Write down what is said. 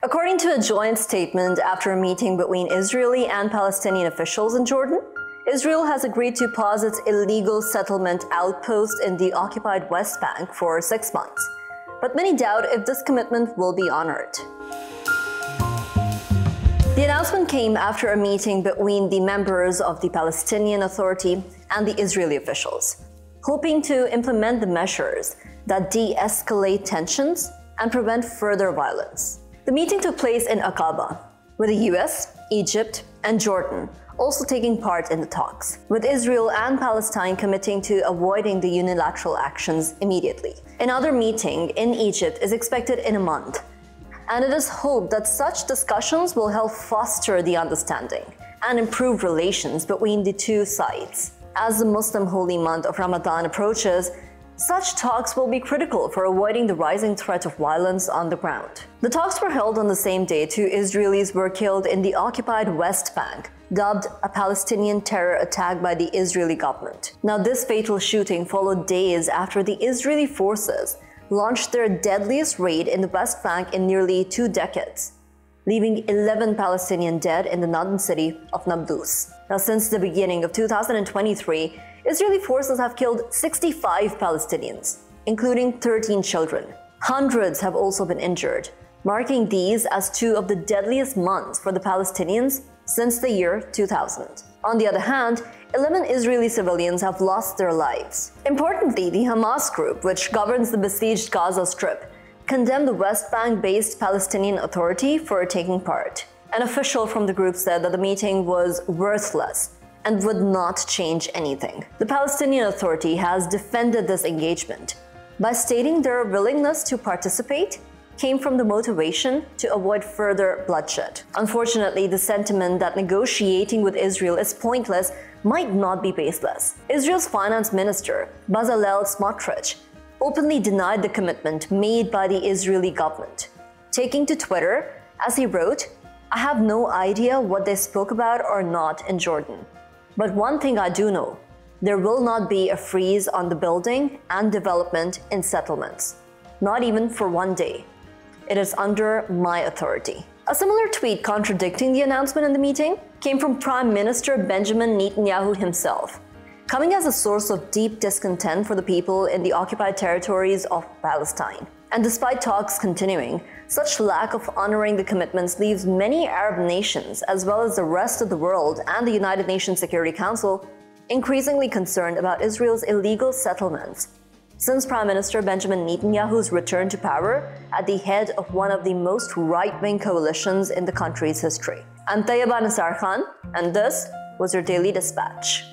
According to a joint statement after a meeting between Israeli and Palestinian officials in Jordan, Israel has agreed to pause its illegal settlement outpost in the occupied West Bank for 6 months. But many doubt if this commitment will be honored. The announcement came after a meeting between the members of the Palestinian Authority and the Israeli officials, hoping to implement the measures that de-escalate tensions and prevent further violence. The meeting took place in Aqaba, with the US, Egypt, and Jordan also taking part in the talks, with Israel and Palestine committing to avoiding the unilateral actions immediately. Another meeting in Egypt is expected in a month, and it is hoped that such discussions will help foster the understanding and improve relations between the two sides. As the Muslim holy month of Ramadan approaches, such talks will be critical for avoiding the rising threat of violence on the ground. The talks were held on the same day two Israelis were killed in the occupied West Bank, dubbed a Palestinian terror attack by the Israeli government. Now, this fatal shooting followed days after the Israeli forces launched their deadliest raid in the West Bank in nearly 2 decades, leaving 11 Palestinians dead in the northern city of Nablus. Now, since the beginning of 2023, Israeli forces have killed 65 Palestinians, including 13 children. Hundreds have also been injured, marking these as 2 of the deadliest months for the Palestinians since the year 2000. On the other hand, 11 Israeli civilians have lost their lives. Importantly, the Hamas group, which governs the besieged Gaza Strip, condemned the West Bank-based Palestinian Authority for taking part. An official from the group said that the meeting was worthless and would not change anything. The Palestinian Authority has defended this engagement by stating their willingness to participate came from the motivation to avoid further bloodshed. Unfortunately, the sentiment that negotiating with Israel is pointless might not be baseless. Israel's finance minister, Bezalel Smotrich, openly denied the commitment made by the Israeli government, taking to Twitter as he wrote, "I have no idea what they spoke about or not in Jordan. But one thing I do know, there will not be a freeze on the building and development in settlements, not even for 1 day. It is under my authority." A similar tweet contradicting the announcement in the meeting came from Prime Minister Benjamin Netanyahu himself, coming as a source of deep discontent for the people in the occupied territories of Palestine. And despite talks continuing, such lack of honoring the commitments leaves many Arab nations, as well as the rest of the world and the United Nations Security Council, increasingly concerned about Israel's illegal settlements since Prime Minister Benjamin Netanyahu's return to power at the head of one of the most right-wing coalitions in the country's history. I'm Tayyaba Nisar Khan, and this was your Daily Dispatch.